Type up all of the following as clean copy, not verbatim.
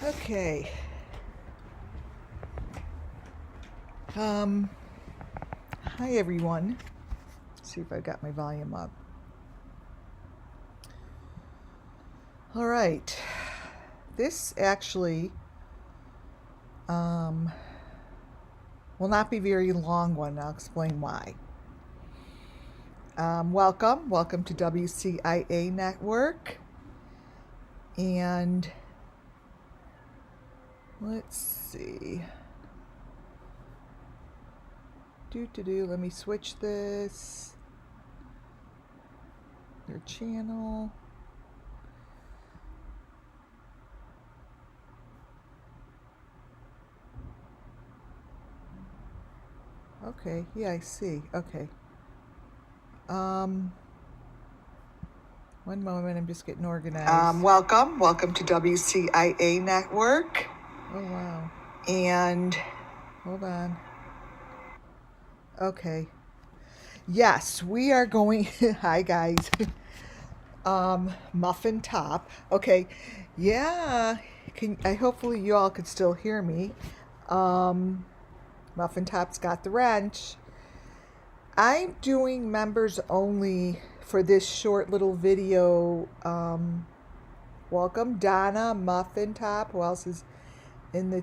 Okay. Hi everyone. Let's see if I got my volume up. All right. This actually will not be a very long one. I'll explain why. Welcome to WCIA Network. And let's see. Let me switch this. Your channel. Okay, yeah, I see. Okay. One moment, I'm just getting organized. Welcome to WCIA Network. Oh, wow. And hold on. Okay. Yes, we are going. Hi, guys. Muffin top. Okay. Yeah. Hopefully you all could still hear me. Muffin top's got the wrench. I'm doing members only for this short little video. Welcome, Donna, Muffin Top. Who else is in the...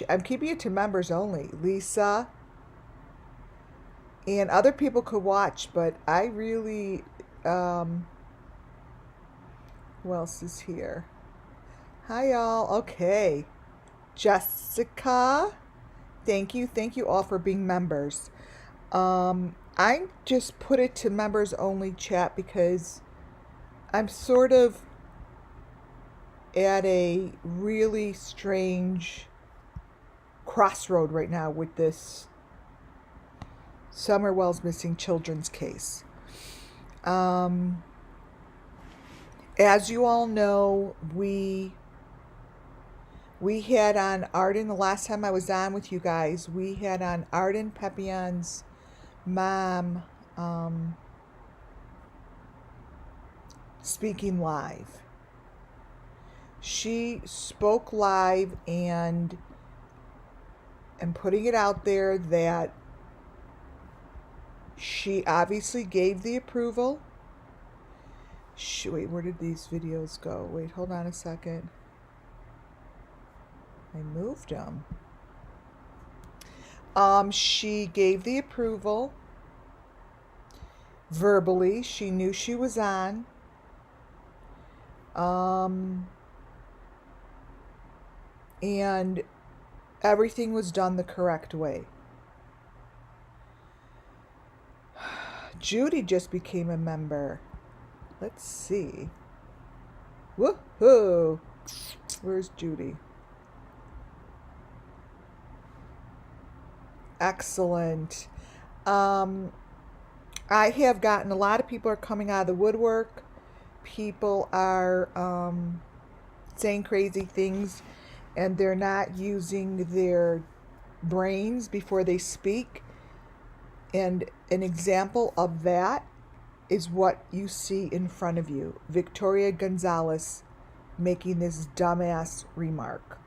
I'm keeping it to members only. Lisa. And other people could watch, but I really... who else is here? Hi, y'all. Okay. Jessica. Thank you all for being members. I just put it to members only chat because I'm sort of at a really strange crossroad right now with this Summer Wells missing children's case. As you all know, we had on Arden, the last time I was on with you guys, we had on Arden Pepion's mom speaking live. She spoke live and putting it out there that she obviously gave the approval. Wait, where did these videos go? Wait, hold on a second. I moved them. She gave the approval verbally. She knew she was on. And everything was done the correct way. Judy just became a member. Let's see. Woohoo! Where's Judy? Excellent. I have gotten a lot of people are coming out of the woodwork. People are saying crazy things, and they're not using their brains before they speak. And an example of that is what you see in front of you. Victoria Gonzalez making this dumbass remark.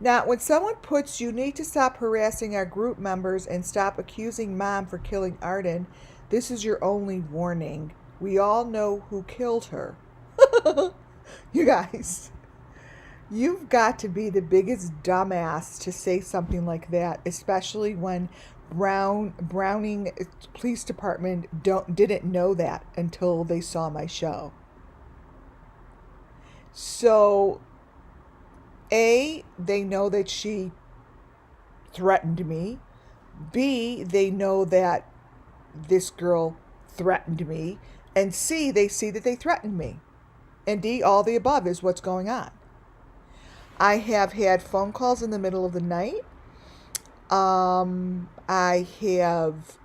Now, when someone puts, "You need to stop harassing our group members and stop accusing Mom for killing Arden," this is your only warning. We all know who killed her. You guys, you've got to be the biggest dumbass to say something like that, especially when Browning Police Department didn't know that until they saw my show. So, A, they know that she threatened me. B, they know that this girl threatened me. And C, they see that they threatened me. And D, all the above is what's going on. I have had phone calls in the middle of the night. I have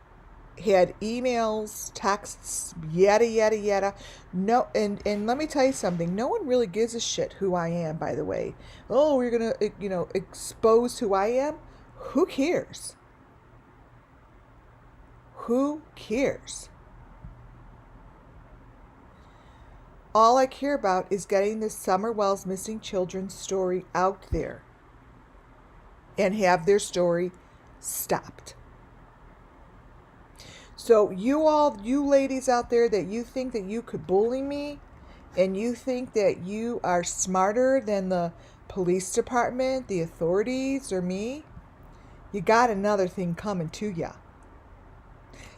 had emails, texts, yada, yada, yada. No, and let me tell you something. No one really gives a shit who I am, by the way. Oh, we're going to, expose who I am? Who cares? Who cares? All I care about is getting this Summer Wells missing children story out there and have their story stopped. So you ladies out there that you think that you could bully me and you think that you are smarter than the police department, the authorities, or me, you got another thing coming to ya.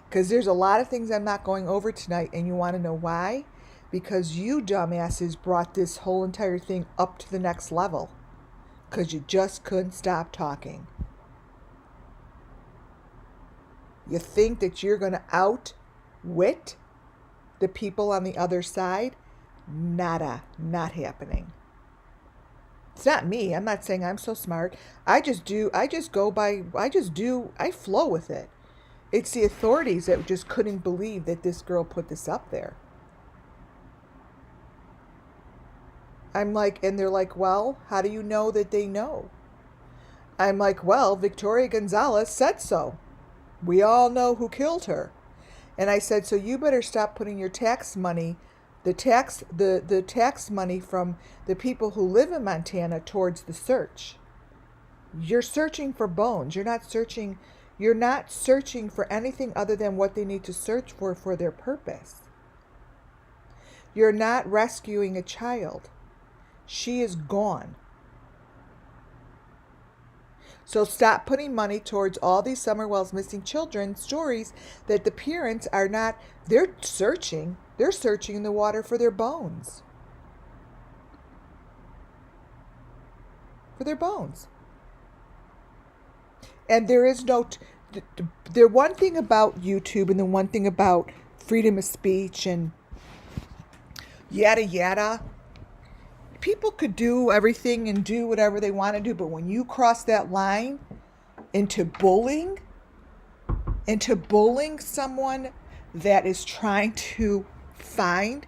Because there's a lot of things I'm not going over tonight, and you want to know why? Because you dumbasses brought this whole entire thing up to the next level. Because you just couldn't stop talking. You think that you're going to outwit the people on the other side? Nada. Not happening. It's not me. I'm not saying I'm so smart. I flow with it. It's the authorities that just couldn't believe that this girl put this up there. I'm like, and they're like, well, how do you know that they know? I'm like, well, Victoria Gonzalez said so. We all know who killed her. And I said, so you better stop putting your tax money, the tax money from the people who live in Montana towards the search. You're searching for bones. You're not searching for anything other than what they need to search for their purpose. You're not rescuing a child. She is gone. So stop putting money towards all these Summer Wells missing children stories that the parents are not, they're searching in the water for their bones. For their bones. And there is no, the one thing about YouTube and the one thing about freedom of speech and yada yada, people could do everything and do whatever they want to do, but when you cross that line into bullying someone that is trying to find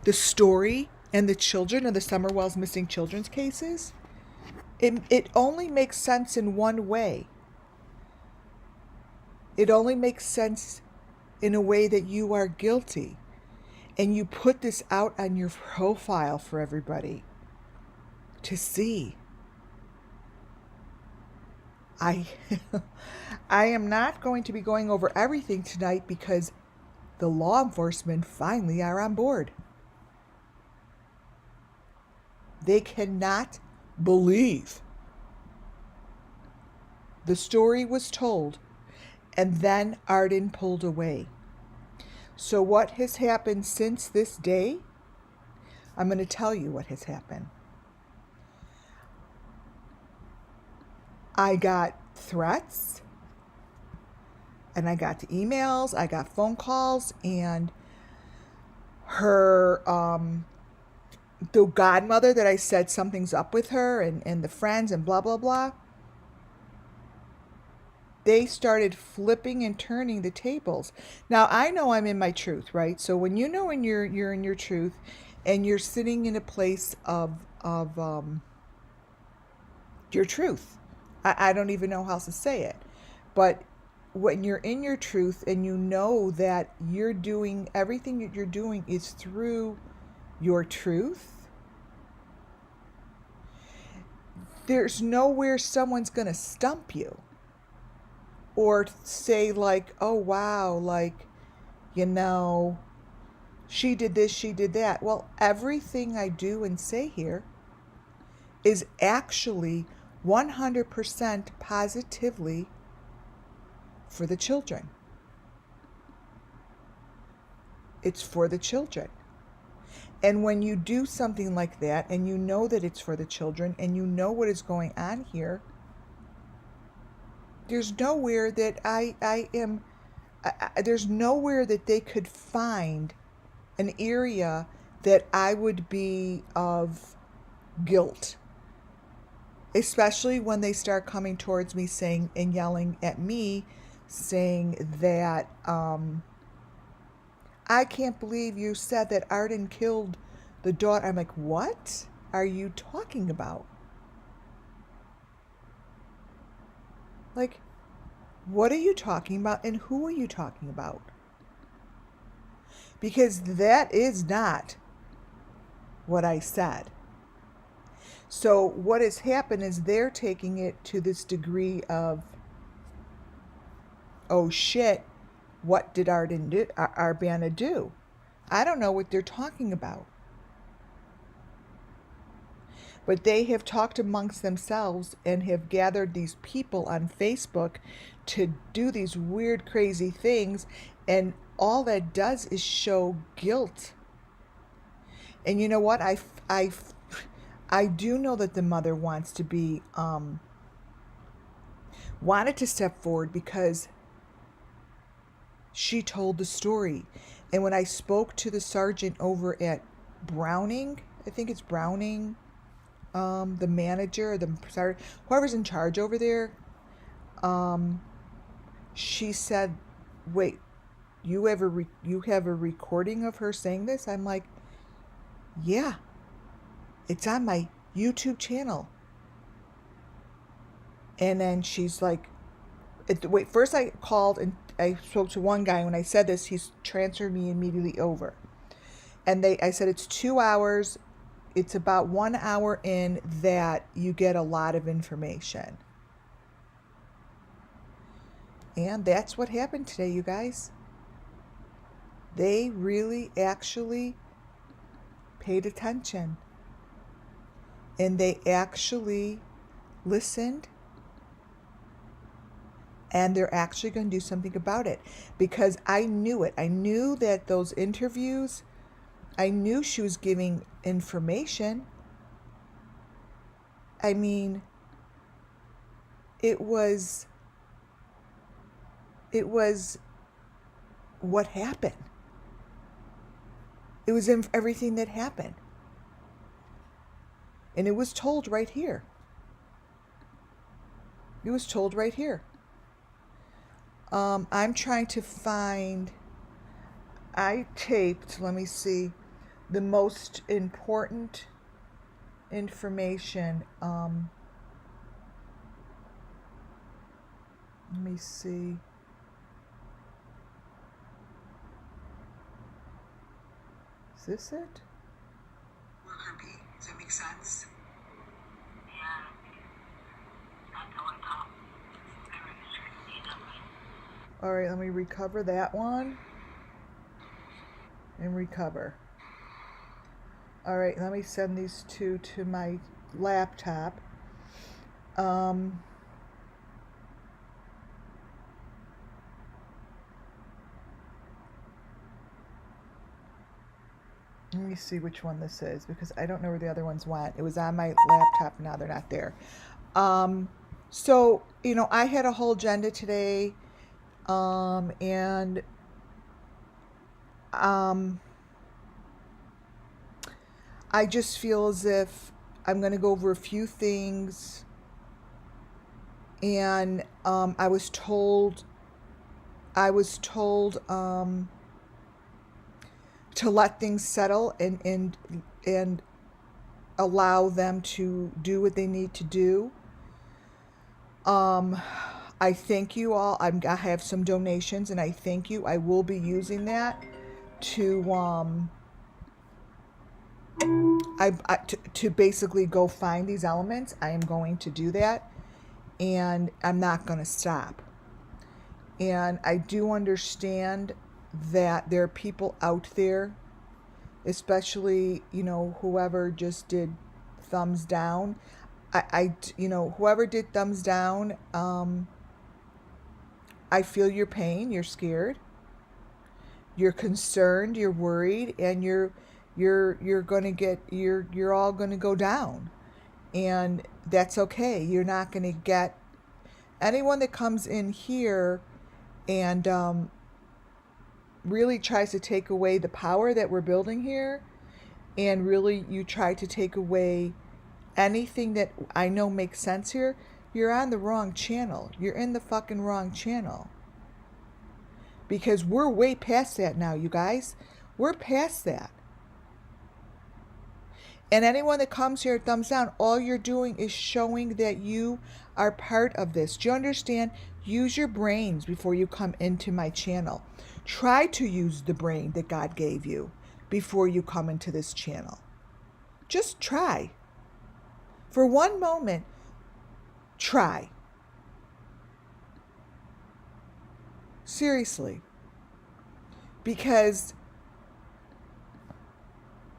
the story and the children of the Summer Wells missing children's cases, it only makes sense in one way. It only makes sense in a way that you are guilty and you put this out on your profile for everybody to see. I am not going to be going over everything tonight because the law enforcement finally are on board. They cannot believe the story was told and then Arden pulled away. So what has happened since this day? I'm going to tell you what has happened. I got threats, and I got the emails, I got phone calls, and her, the godmother that I said something's up with her, and the friends, and blah, blah, blah. They started flipping and turning the tables. Now, I know I'm in my truth, right? So when you know when you're in your truth, and you're sitting in a place of your truth, I don't even know how else to say it, but when you're in your truth and you know that you're doing everything that you're doing is through your truth, there's nowhere someone's gonna stump you or say like, oh wow, like, you know, she did this, she did that. Well, everything I do and say here is actually 100% positively for the children. It's for the children. And when you do something like that and you know that it's for the children and you know what is going on here, there's nowhere that there's nowhere that they could find an area that I would be of guilt. Especially when they start coming towards me saying and yelling at me, saying that, I can't believe you said that Arden killed the daughter. I'm like, what are you talking about? Like, what are you talking about and who are you talking about? Because that is not what I said. So what has happened is they're taking it to this degree of, oh shit, what did ARBANA do? I don't know what they're talking about. But they have talked amongst themselves and have gathered these people on Facebook to do these weird, crazy things. And all that does is show guilt. And you know what? I do know that the mother wants to be, wanted to step forward because she told the story. And when I spoke to the sergeant over at Browning, I think it's Browning, the manager, whoever's in charge over there, she said, wait, you have a recording of her saying this? I'm like, yeah, it's on my YouTube channel. And then she's like, wait, first I called and I spoke to one guy. When I said this, he's transferred me immediately over. And I said, it's 2 hours. It's about 1 hour in that you get a lot of information. And that's what happened today, you guys. They really actually paid attention. And they actually listened. And they're actually going to do something about it. Because I knew it. I knew that those interviews, I knew she was giving information. I mean, it was what happened. It was in everything that happened. And it was told right here. It was told right here. I'm trying to find, I taped, let me see, the most important information. Let me see. Is this it? R.I.P. Does that make sense? All right, let me recover that one. And recover. All right, let me send these two to my laptop. Let me see which one this is, because I don't know where the other ones went. It was on my laptop, now they're not there. So, you know, I had a whole agenda today. And I just feel as if I'm going to go over a few things. And I was told to let things settle and allow them to do what they need to do. I thank you all. I have some donations, and I thank you. I will be using that to to basically go find these elements. I am going to do that, and I'm not going to stop. And I do understand that there are people out there, especially, you know, whoever just did thumbs down. You know, whoever did thumbs down, I feel your pain. You're scared. You're concerned. You're worried, and you're all gonna go down, and that's okay. You're not gonna get anyone that comes in here and really tries to take away the power that we're building here, and really you try to take away anything that I know makes sense here. You're on the wrong channel. You're in the fucking wrong channel. Because we're way past that now, you guys. We're past that. And anyone that comes here, thumbs down, all you're doing is showing that you are part of this. Do you understand? Use your brains before you come into my channel. Try to use the brain that God gave you before you come into this channel. Just try. For one moment, try. Seriously. Because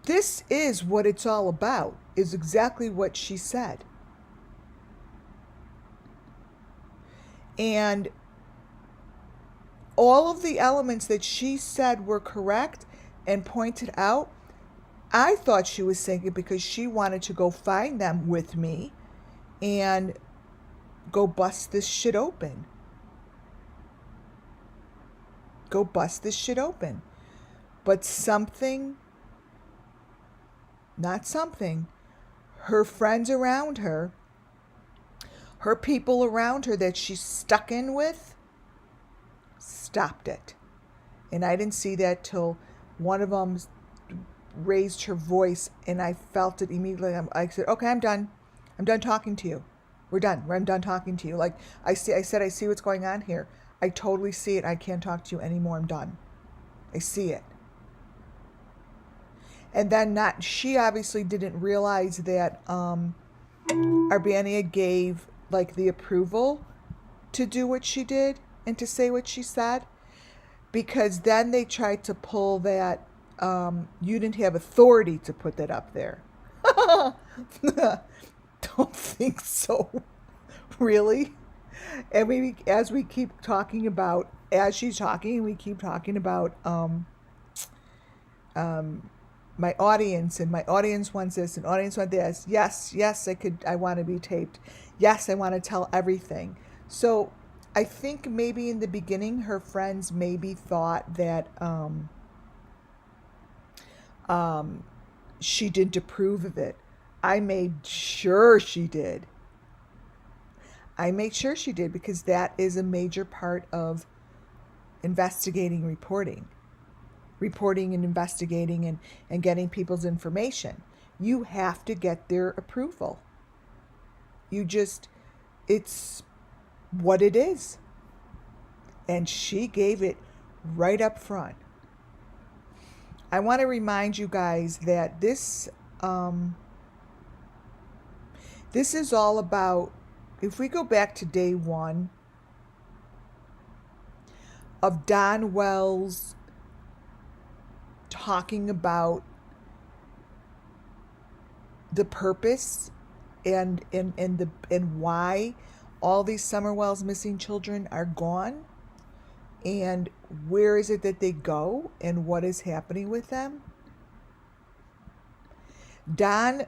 this is what it's all about, is exactly what she said. And all of the elements that she said were correct and pointed out, I thought she was saying it because she wanted to go find them with me and go bust this shit open. Go bust this shit open. But her friends around her, her people around her that she's stuck in with, stopped it. And I didn't see that till one of them raised her voice, and I felt it immediately. I said, okay, I'm done. I'm done talking to you. We're done. I'm done talking to you. Like I said, I see what's going on here. I totally see it. I can't talk to you anymore. I'm done. I see it. And then she obviously didn't realize that ARBANA gave like the approval to do what she did and to say what she said, because then they tried to pull that you didn't have authority to put that up there. Don't think so. Really? And as we keep talking about, as she's talking, we keep talking about my audience, and my audience wants this, and audience wants this. Yes, I want to be taped. Yes, I want to tell everything. So I think maybe in the beginning, her friends maybe thought that she didn't approve of it. I made sure she did. Because that is a major part of investigating, reporting and investigating and getting people's information. You have to get their approval. It's what it is. And she gave it right up front. I want to remind you guys that this is all about, if we go back to day one of Don Wells talking about the purpose and why all these Summerwell's missing children are gone, and where is it that they go and what is happening with them. Don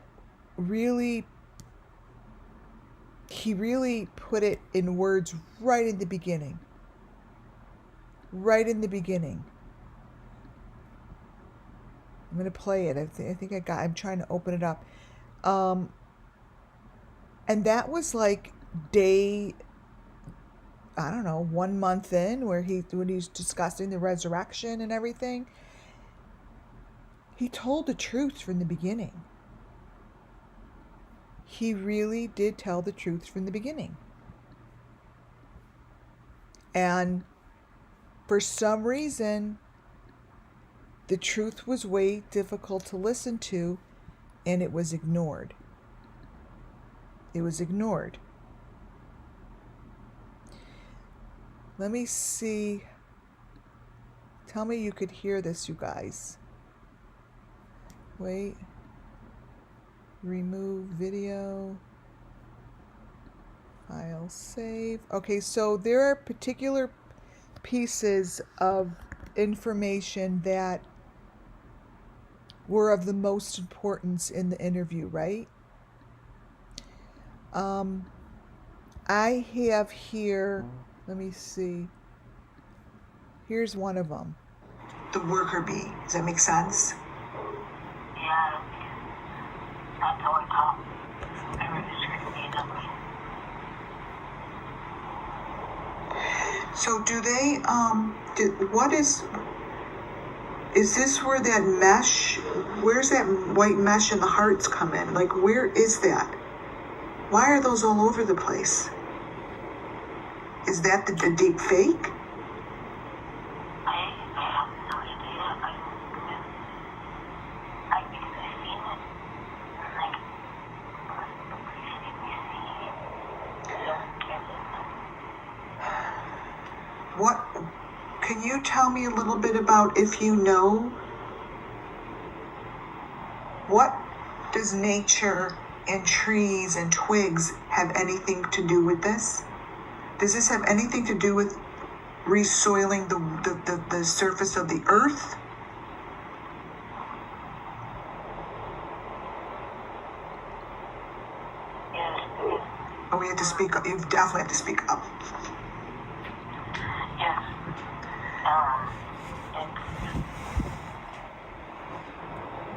really put it in words right in the beginning. I'm going to play it. I'm trying to open it up. And that was like day, I don't know, 1 month in, when he's discussing the resurrection and everything. He told the truth from the beginning. He really did tell the truth from the beginning. And for some reason, the truth was way difficult to listen to, and it was ignored. Let me see. Tell me you could hear this, you guys. Wait. Remove video. File save. Okay, so there are particular pieces of information that were of the most importance in the interview, right? I have here, let me see. Here's one of them. The worker bee. Does that make sense? Yeah, that's how I talk. I really screwed them. So do they, is this where that mesh, where's that white mesh and the hearts come in? Like, where is that? Why are those all over the place? Is that the deep fake? I have no idea. I because I've seen it. Can you tell me a little bit about, if you know, what does nature and trees and twigs have anything to do with this? Does this have anything to do with resoiling the surface of the earth? Yes. Oh, we have to speak up. You definitely have to speak up. Yes. It's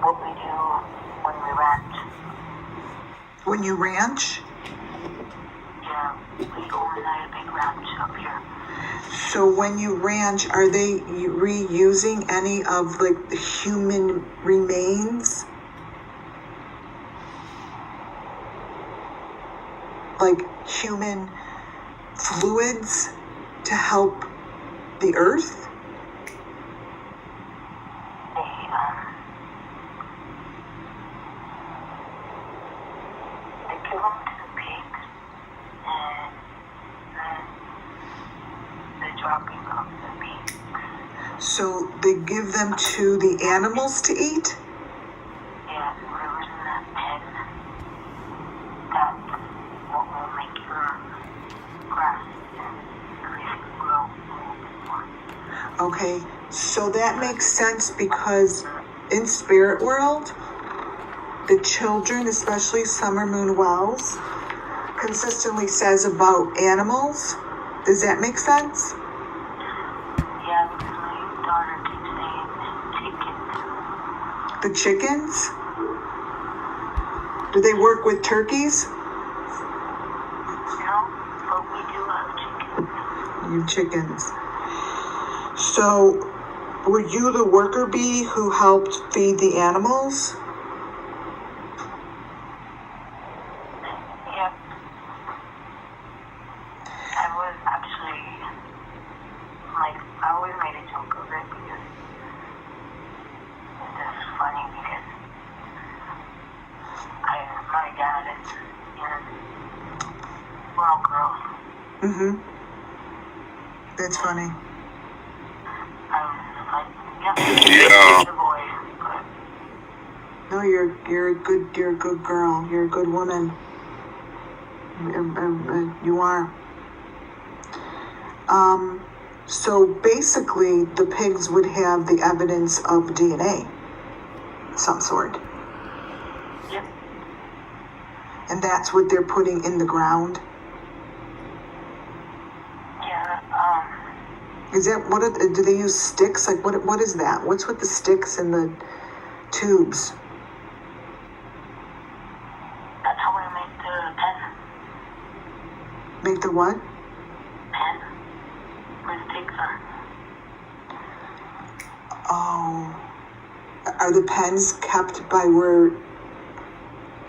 what we do when we ranch. When you ranch? Yeah, we own a big ranch up here. So when you ranch, are they reusing any of like the human remains? Like human fluids to help the earth? They give them to the pigs, and then they're dropping off the pigs. So they give them to the animals to eat? Yeah, whatever's in that pen, that's what will make your grass and trees grow a little bit more. Okay, so that makes sense because in spirit world, the children, especially Summer Moon Wells, consistently says about animals. Does that make sense? Yeah, because my daughter keeps saying chickens. The chickens? Do they work with turkeys? No, but we do have chickens. You chickens. So, were you the worker bee who helped feed the animals? Yep. I was actually, like, I always made a joke of it because it's just funny because my dad and we're all girls. Mm-hmm. That's funny. Like, yeah. The boy, but No, you're a good girl. You're a good woman. You are. So basically, the pigs would have the evidence of DNA, some sort, yep. and that's what they're putting in the ground. Yeah, Is that what? Do they use sticks? Like what is that? What's with the sticks and the tubes? that's how we make the pen. Make the what? Pen. Where the pigs are. Oh, are the pens kept by where,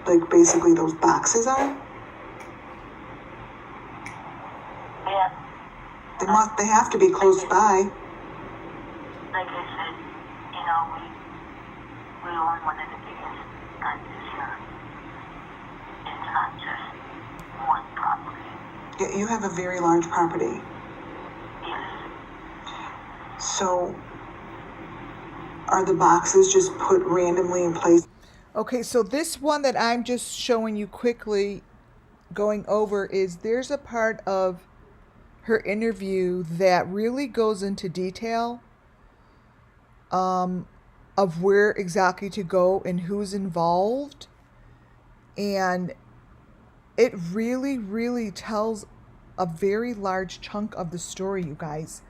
like basically those boxes are? Yeah. They have to be close by. Like I said, we own one of the biggest ranches here. It's not just one property. Yeah, you have a very large property. Yes. So, are the boxes just put randomly in place? Okay, so this one that I'm just showing you quickly going over is there's a part of her interview that really goes into detail of where exactly to go and who's involved. And it really, really tells a very large chunk of the story, you guys.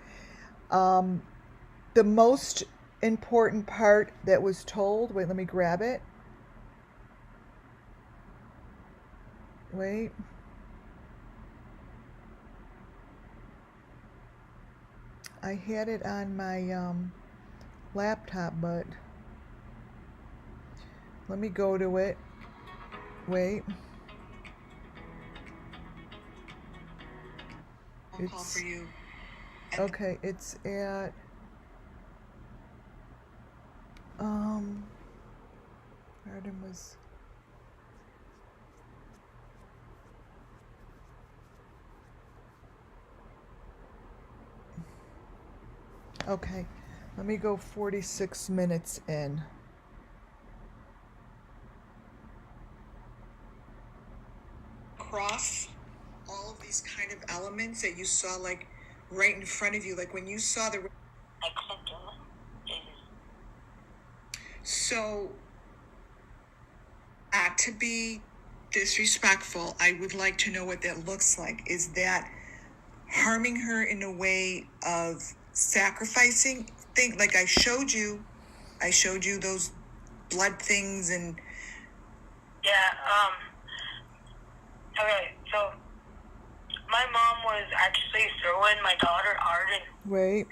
The most important part that was told, wait, let me grab it. Wait. I had it on my laptop, but let me go to it. Wait. I'll call for you. Okay, it's at Arden was Okay, let me go 46 minutes in. Across all of these kind of elements that you saw, like right in front of you, like when you saw the. I couldn't do it. So, not to be disrespectful, I would like to know what that looks like. Is that harming her in a way of sacrificing things? Like I showed you those blood things and. Yeah, okay, so my mom was actually throwing my daughter Arden Wait.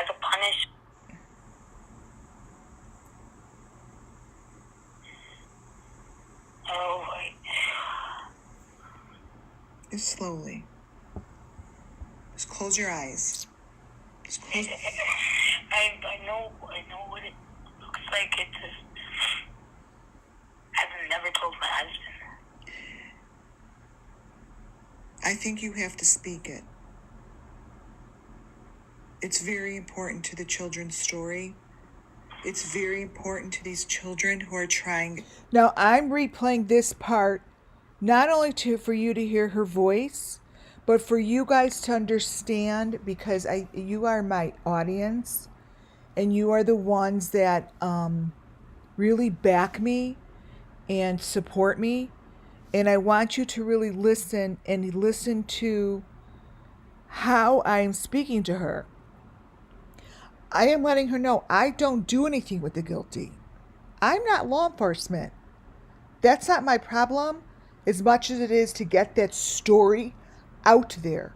as a punishment. Oh, wait. Just slowly. Just close your eyes. Just close. I know what it looks like. It just, I've never told my husband. I think you have to speak it. It's very important to the children's story. It's very important to these children who are trying. Now I'm replaying this part not only for you to hear her voice, but for you guys to understand, because you are my audience and you are the ones that really back me and support me. And I want you to really listen and listen to how I'm speaking to her. I am letting her know I don't do anything with the guilty. I'm not law enforcement. That's not my problem as much as it is to get that story out there.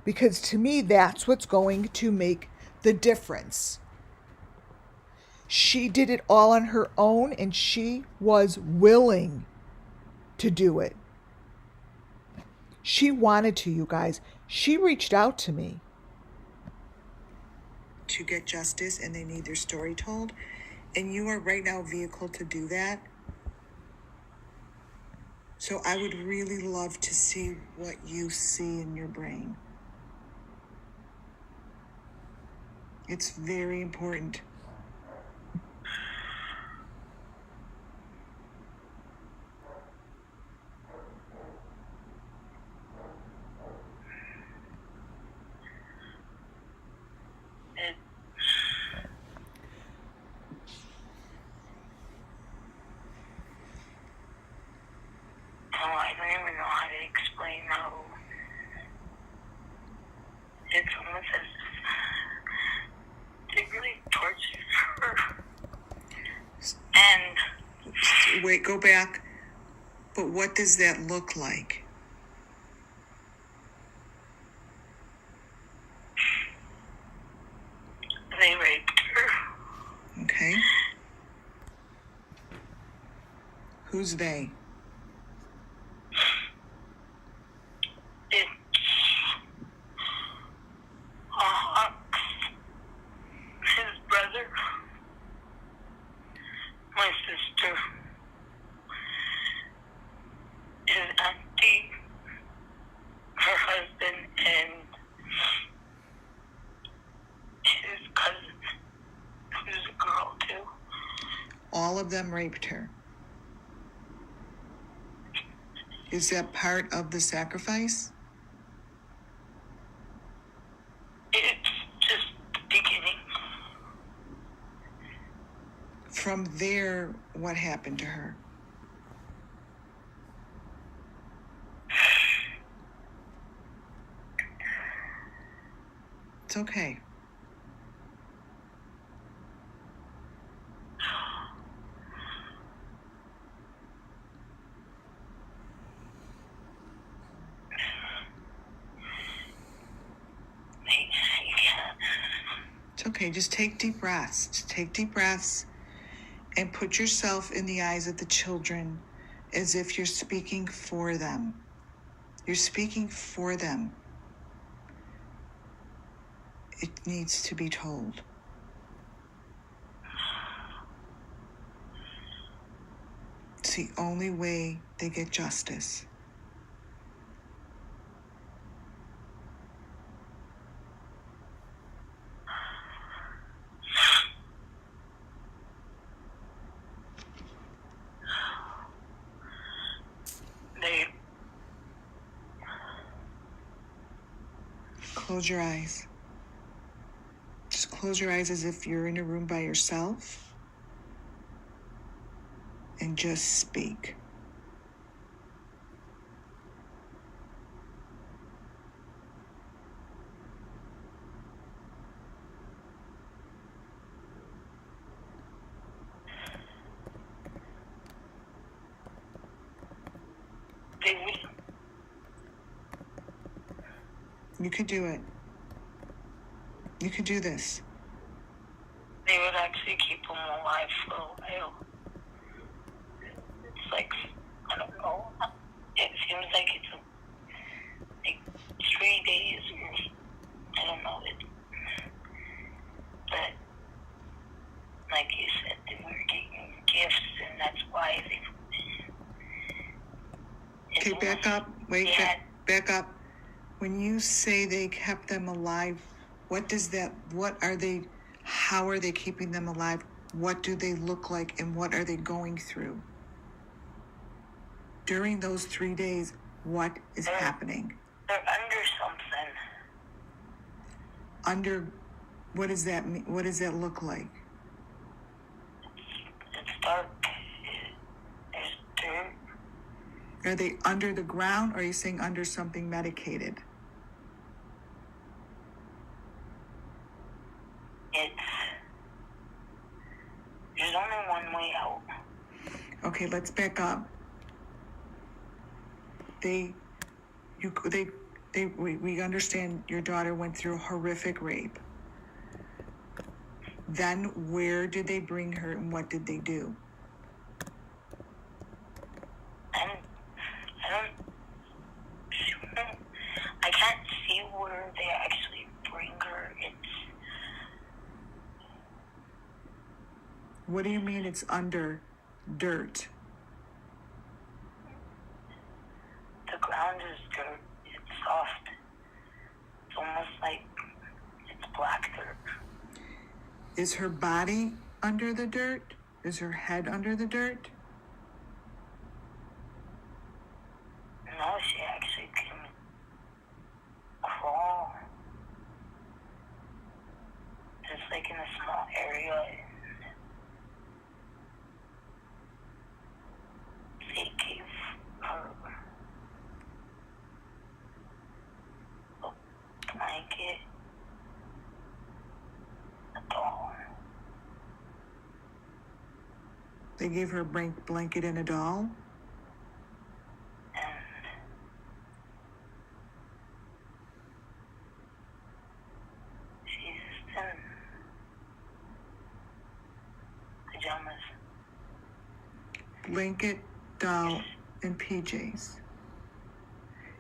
Because to me, that's what's going to make the difference. She did it all on her own and she was willing to do it. She wanted to, you guys. She reached out to me to get justice and they need their story told. And you are right now a vehicle to do that. So I would really love to see what you see in your brain. It's very important. I don't even know how to explain how it's almost as they really tortured her. And wait, go back. But what does that look like? they raped her. Okay. Who's they? His brother, my sister, his auntie, her husband, and his cousin, who's a girl too. All of them raped her. Is that part of the sacrifice? It's just the beginning. From there, what happened to her? It's okay. It's okay. Just take deep breaths. Just take deep breaths and put yourself in the eyes of the children as if you're speaking for them. You're speaking for them. It needs to be told. It's the only way they get justice. close your eyes. Just close your eyes as if you're in a room by yourself. And just speak. You could do it. You could do this. They would actually keep them alive for a while. It's like, I don't know. It seems like it's like 3 days or I don't know. But like you said, they were getting gifts, and that's why they. Okay, back up. Wait, back up. When you say they kept them alive, what are they, how are they keeping them alive? What do they look like, and what are they going through? During those 3 days, what is happening? They're under something. Under, what does that mean? What does that look like? It's dark. There's dirt. Are they under the ground, or are you saying under something medicated? There's only one way out. Okay, let's back up. We understand your daughter went through a horrific rape. Then where did they bring her, and what did they do? I can't see where they actually bring her. What do you mean it's under dirt? The ground is dirt. It's soft. It's almost like it's black dirt. Is her body under the dirt? Is her head under the dirt? No, she actually can crawl. Just like in a small area. They gave her a blanket, a doll. They gave her a blanket and a doll? And she's in pajamas. Blanket, doll, and PJs.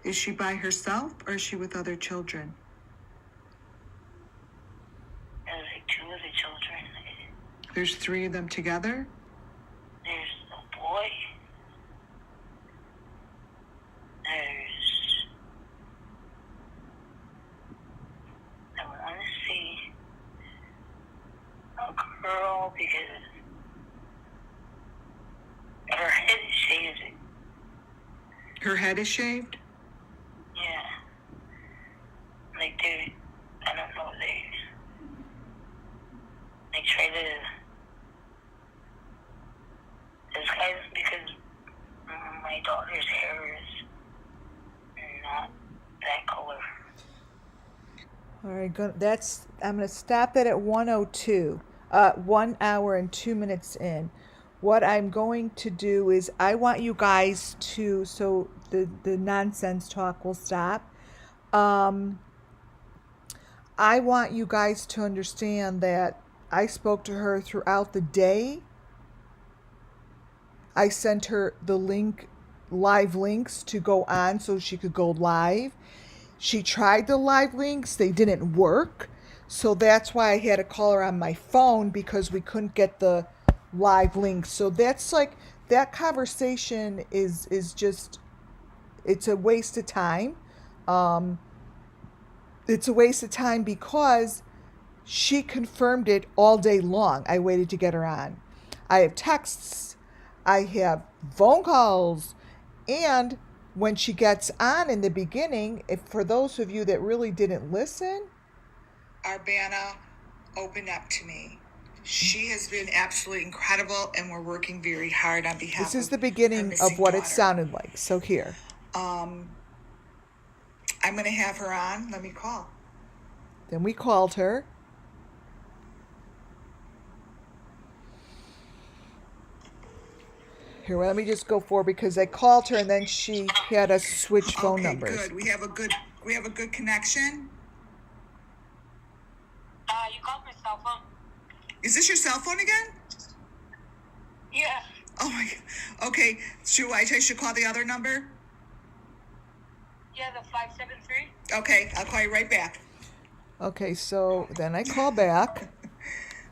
Is she by herself, or is she with other children? There's like 2 of the children. There's 3 of them together? There's a boy. I want to see a girl because her head is shaved. Her head is shaved? Yeah. Like I don't know, they try to disguise because my daughter's hair is not that color. All right, I'm going to stop that at 1:02. 1 hour and 2 minutes in. What I'm going to do is I want you guys to, so the nonsense talk will stop. I want you guys to understand that I spoke to her throughout the day. I sent her the live links to go on so she could go live. She tried the live links, they didn't work. So that's why I had to call her on my phone, because we couldn't get the live links. So that's like, that conversation is just, it's a waste of time. It's a waste of time because she confirmed it all day long. I waited to get her on. I have texts, I have phone calls, and when she gets on in the beginning, if for those of you that really didn't listen, ARBANA opened up to me. She has been absolutely incredible, and we're working very hard on behalf of this is the her beginning missing of what it daughter. sounded like. So here. I'm going to have her on. Let me call. Then we called her. Here, let me just go for because I called her and then she had us switch phone numbers. Good. We have a good connection. You called my cell phone. Is this your cell phone again? Yeah. Oh my. Okay. I should call the other number? Yeah, the 573. Okay, I'll call you right back. Okay, so then I call back.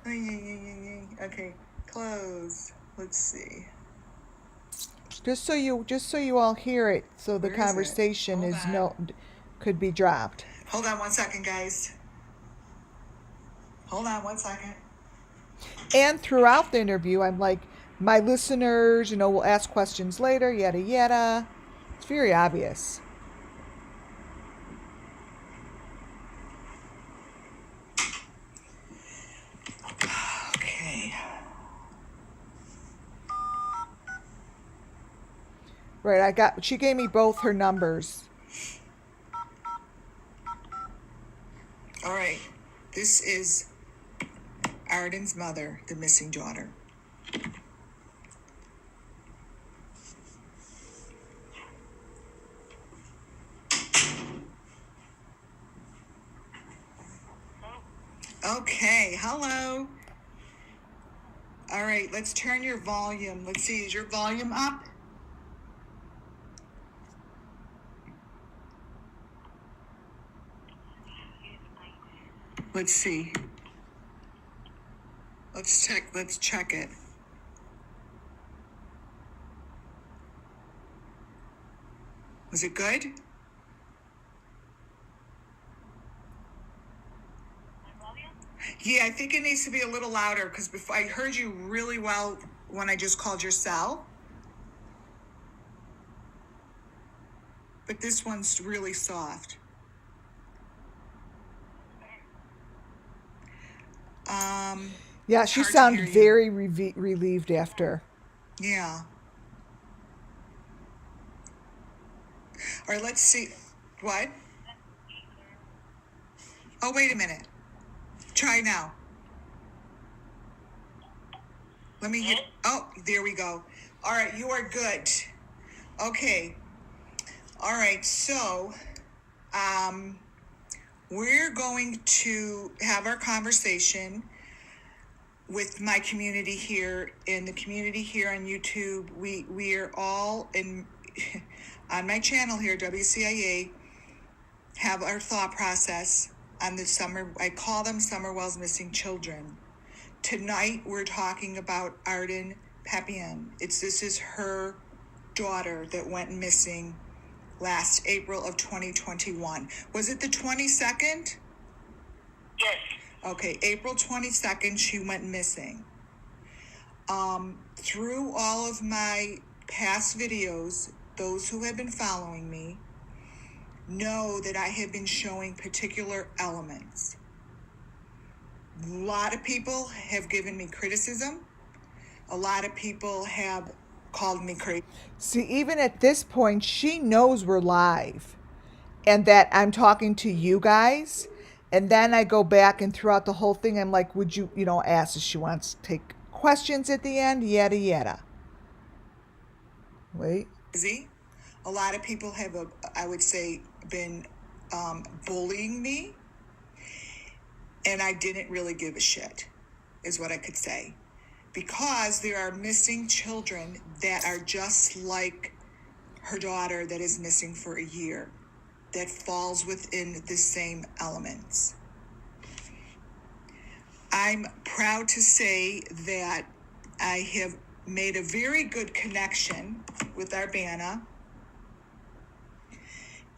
Okay, close. Let's see. Just so you all hear it, so the Where is it? conversation Hold could be dropped. Hold on 1 second, guys. Hold on 1 second. And throughout the interview, I'm like, my listeners, will ask questions later, yada yada. It's very obvious. Okay. Right, she gave me both her numbers. All right. This is Arden's mother, the missing daughter. Okay, hello. All right, let's turn your volume. Let's see, is your volume up? Let's see. Let's check it. Was it good? Yeah, I think it needs to be a little louder because before I heard you really well when I just called your cell. But this one's really soft. Yeah, she sounded very relieved after. Yeah. All right, let's see. What? Oh, wait a minute. Try now. Let me hit. Oh, there we go. All right, you are good. Okay. All right, so we're going to have our conversation with my community here, in the community here on YouTube. We are all in on my channel here, WCIA, have our thought process on the summer. I call them Summerwell's missing children. Tonight we're talking about Arden Papillon. This is her daughter that went missing last April of 2021. Was it the 22nd? Yes. Okay, April 22nd, she went missing. Through all of my past videos, those who have been following me know that I have been showing particular elements. A lot of people have given me criticism. A lot of people have called me crazy. See, even at this point, she knows we're live and that I'm talking to you guys. And then I go back and throughout the whole thing, I'm like, would you, ask if she wants to take questions at the end, yada, yada. Wait. A lot of people have, I would say, been bullying me. And I didn't really give a shit, is what I could say. Because there are missing children that are just like her daughter that is missing for a year, that falls within the same elements. I'm proud to say that I have made a very good connection with ARBANA,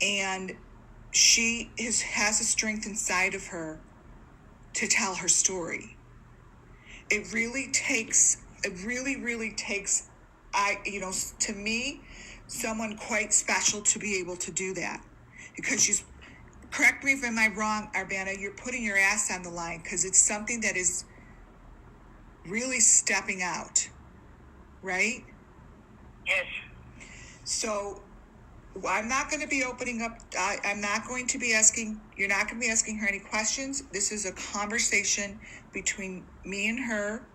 and she has a strength inside of her to tell her story. It really takes, to me, someone quite special to be able to do that. Because she's, correct me if I'm wrong, Arbana, you're putting your ass on the line because it's something that is really stepping out, right? Yes. So I'm not going to be opening up, I'm not going to be asking, you're not going to be asking her any questions. This is a conversation between me and her,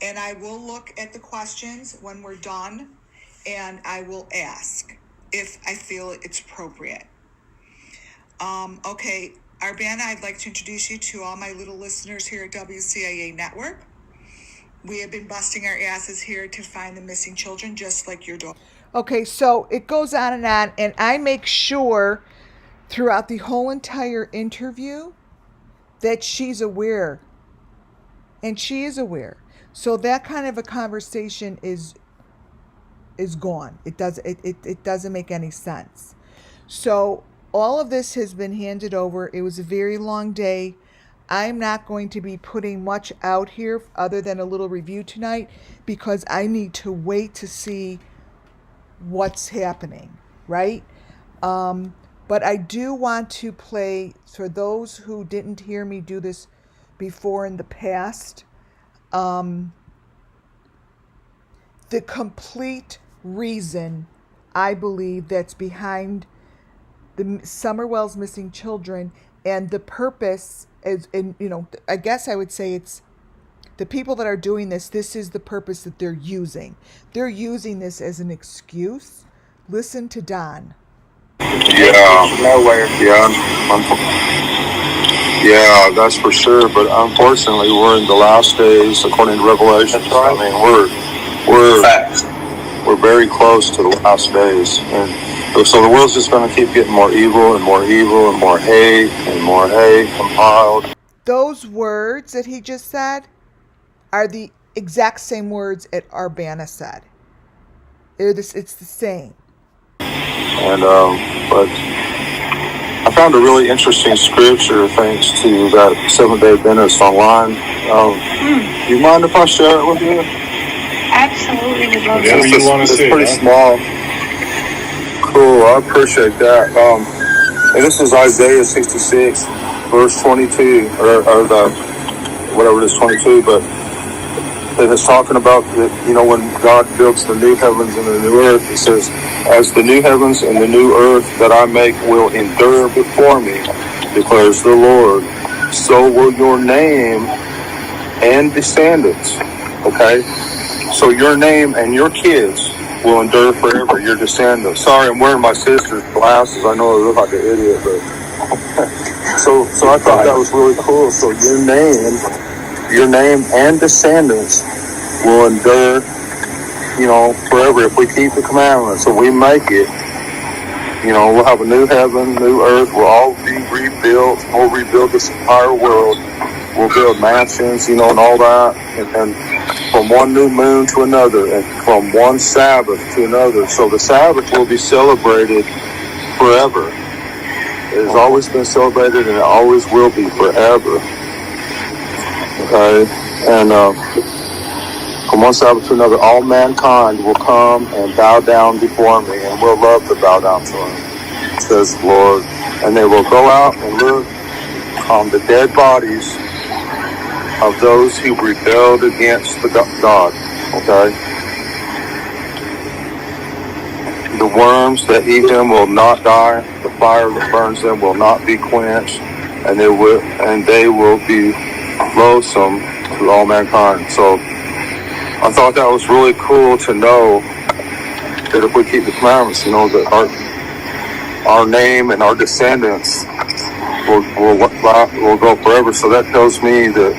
and I will look at the questions when we're done, and I will ask if I feel it's appropriate. Okay, Arbana, I'd like to introduce you to all my little listeners here at WCIA Network. We have been busting our asses here to find the missing children, just like your daughter. Okay, so it goes on, and I make sure throughout the whole entire interview that she's aware. And she is aware. So that kind of a conversation is gone. It doesn't make any sense. So all of this has been handed over. It was a very long day. I'm not going to be putting much out here other than a little review tonight because I need to wait to see what's happening, right? But I do want to play, for those who didn't hear me do this before in the past, the complete reason I believe that's behind the Summerwell's missing children, and the purpose is, and I guess I would say it's the people that are doing this. This is the purpose that they're using. They're using this as an excuse. Listen to Don. Yeah, that's for sure. But unfortunately, we're in the last days, according to Revelation. I mean, we're very close to the last days, and so the world's just going to keep getting more evil and more evil and more hate compiled. Those words that he just said are the exact same words that Arbana said. It's the same. And but I found a really interesting scripture thanks to that 7-Day Adventist online. Do you mind if I share it with you? Absolutely, would love Yeah, to. it's pretty small. Cool, I appreciate that. And this is Isaiah 66, verse 22, or the whatever it is, 22. But it's talking about when God builds the new heavens and the new earth. It says, "As the new heavens and the new earth that I make will endure before me, declares the Lord, so will your name and descendants." Okay, so your name and your kids will endure forever. Your descendants. Sorry, I'm wearing my sister's glasses. I know I look like an idiot, but so I thought that was really cool. So your name and descendants will endure, forever if we keep the commandments. So we make it. We'll have a new heaven, new earth. We'll all be rebuilt. We'll rebuild this entire world. We'll build mansions, and all that. And from one new moon to another, and from one Sabbath to another. So the Sabbath will be celebrated forever. It has always been celebrated, and it always will be forever. Okay? And from one Sabbath to another, all mankind will come and bow down before me, and will love to bow down to him, says the Lord. And they will go out and look on the dead bodies of those who rebelled against the God. Okay? The worms that eat them will not die. The fire that burns them will not be quenched, and they will be loathsome to all mankind. So I thought that was really cool to know that if we keep the commandments, that our name and our descendants will go forever. So that tells me that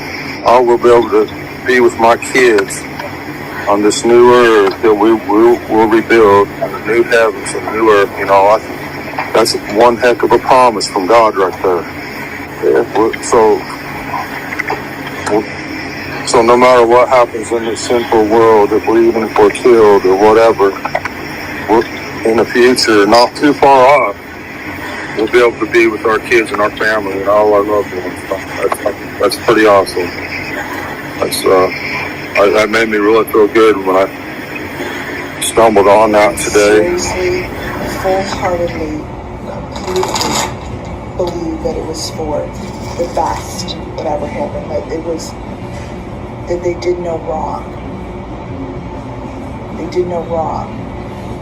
I will be able to be with my kids on this new earth that we'll rebuild, and the new heavens and the new earth. That's one heck of a promise from God right there. Yeah, so no matter what happens in this sinful world, if we're killed or whatever, in the future, not too far off, we'll be able to be with our kids and our family and all our loved ones. That's pretty awesome. That made me really feel good when stumbled on that today. Seriously, full-heartedly, completely believe that it was for the best, whatever happened. That it was, that they did no wrong. They did no wrong.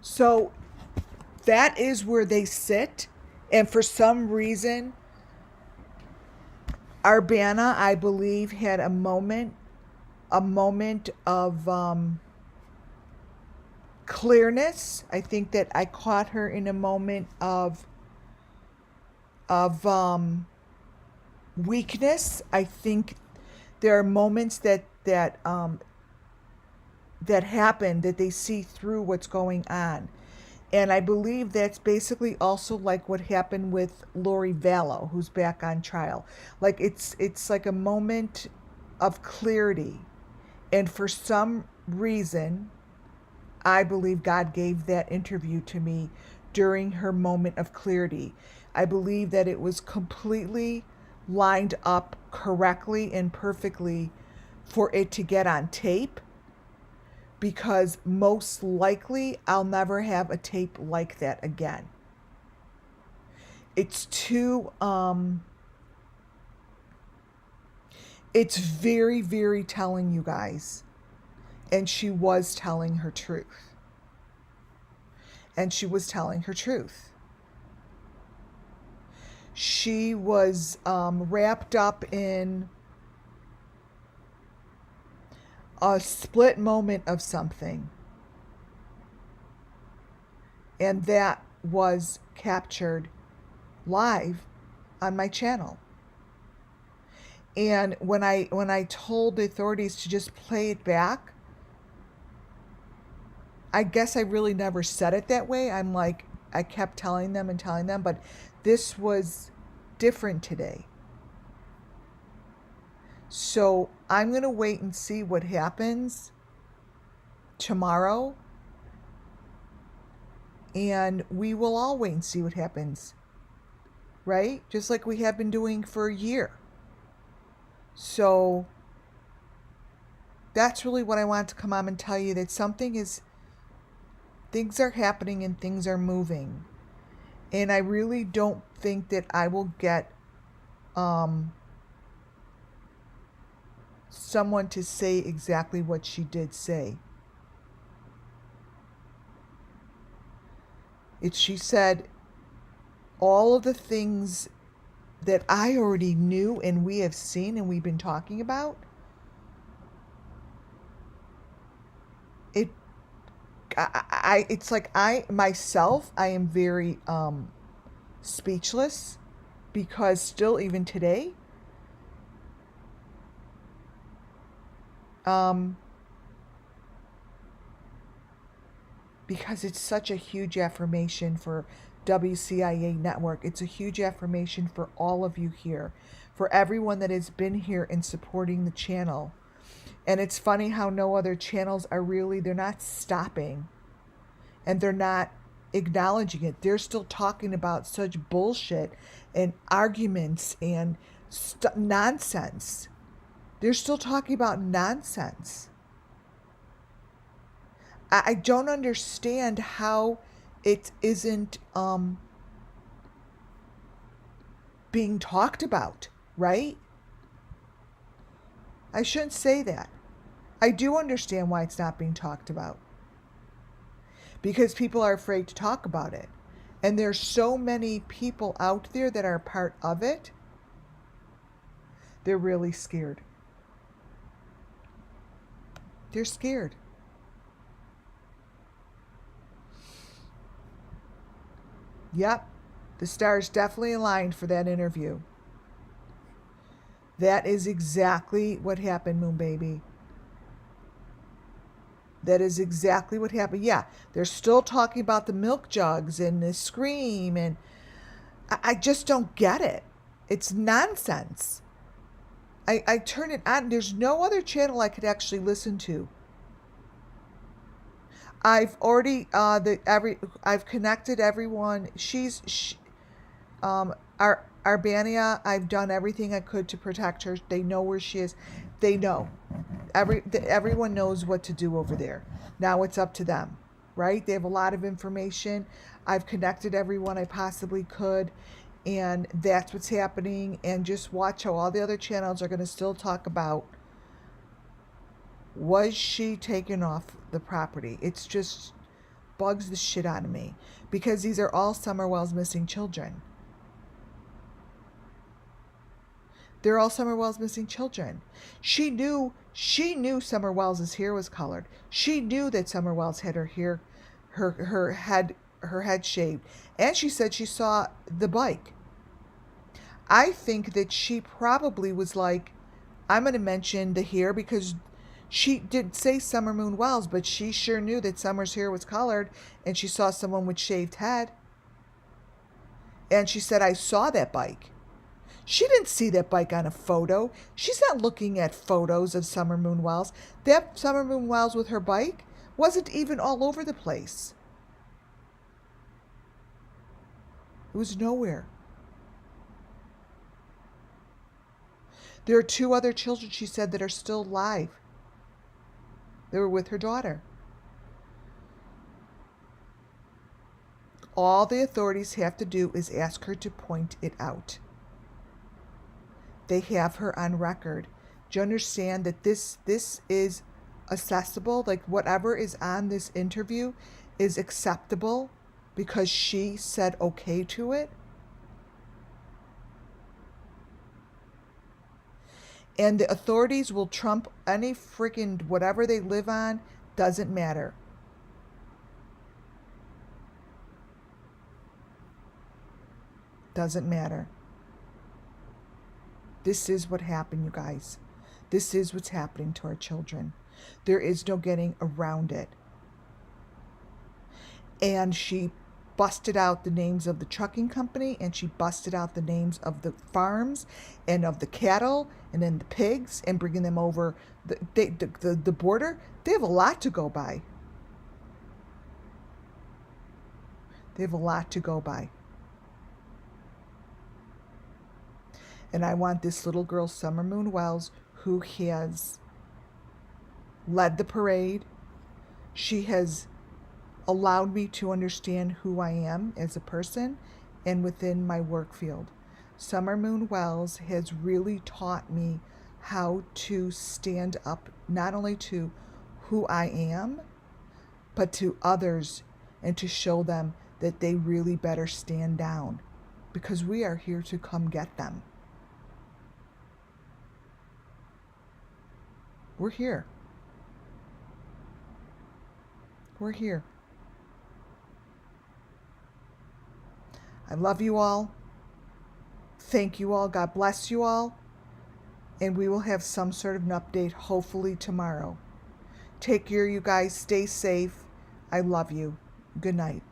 So that is where they sit. And for some reason, ARBANA, I believe, had a moment of clearness. I think that I caught her in a moment of weakness. I think there are moments that happen that they see through what's going on. And I believe that's basically also like what happened with Lori Vallow, who's back on trial. Like it's like a moment of clarity. And for some reason, I believe God gave that interview to me during her moment of clarity. I believe that it was completely lined up correctly and perfectly for it to get on tape, because most likely I'll never have a tape like that again. It's too it's very, very telling, you guys. And she was telling her truth. And she was telling her truth. She was wrapped up in a split moment of something. And that was captured live on my channel. And when I told the authorities to just play it back, I guess I really never said it that way. I'm like, I kept telling them, but this was different today. So I'm going to wait and see what happens tomorrow. And we will all wait and see what happens. Right? Just like we have been doing for a year. So that's really what I want to come on and tell you, that things are happening and things are moving. And I really don't think that I will get someone to say exactly what she did say. She said all of the things that I already knew and we have seen and we've been talking about. It's like I am very speechless, because still even today, because it's such a huge affirmation for WCIA Network. It's a huge affirmation for all of you here, for everyone that has been here and supporting the channel. And it's funny how no other channels are really, they're not stopping and they're not acknowledging it. They're still talking about such bullshit and arguments and nonsense. They're still talking about nonsense. I don't understand how it isn't being talked about, right? I shouldn't say that. I do understand why it's not being talked about. Because people are afraid to talk about it. And there's so many people out there that are part of it. They're really scared. They're scared. Yep, the stars definitely aligned for that interview. That is exactly what happened, Moon Baby. That is exactly what happened. Yeah, they're still talking about the milk jugs and the scream, and I just don't get it. It's nonsense. I turn it on. There's no other channel I could actually listen to. I've already I've connected everyone. ARBANA, I've done everything I could to protect her. They know where she is. They know. everyone knows what to do over there. Now it's up to them, right? They have a lot of information. I've connected everyone I possibly could, and that's what's happening. And just watch how all the other channels are going to still talk about, was she taken off the property? It's just bugs the shit out of me, because these are all Summerwell's missing children. They're all Summerwell's missing children. She knew Summerwell's hair was colored. She knew that Summerwell's had her head shaved, and she said she saw the bike. I think that she probably was like, I'm going to mention the hair, because she did say Summer Moon Wells, but she sure knew that Summer's hair was colored, and she saw someone with shaved head. And she said, I saw that bike. She didn't see that bike on a photo. She's not looking at photos of Summer Moon Wells. That Summer Moon Wells with her bike wasn't even all over the place. It was nowhere. There are 2 other children, she said, that are still alive. They were with her daughter. All the authorities have to do is ask her to point it out. They have her on record. Do you understand that this is accessible? Like, whatever is on this interview is acceptable because she said okay to it? And the authorities will trump any freaking whatever they live on. Doesn't matter. Doesn't matter. This is what happened, you guys. This is what's happening to our children. There is no getting around it. And she busted out the names of the trucking company, and she busted out the names of the farms and of the cattle and then the pigs, and bringing them over the border. They have a lot to go by. They have a lot to go by. And I want this little girl, Summer Moon Wells, who has led the parade. She has allowed me to understand who I am as a person and within my work field. Summer Moon Wells has really taught me how to stand up not only to who I am, but to others, and to show them that they really better stand down, because we are here to come get them. We're here. We're here. I love you all. Thank you all. God bless you all. And we will have some sort of an update hopefully tomorrow. Take care, you guys. Stay safe. I love you. Good night.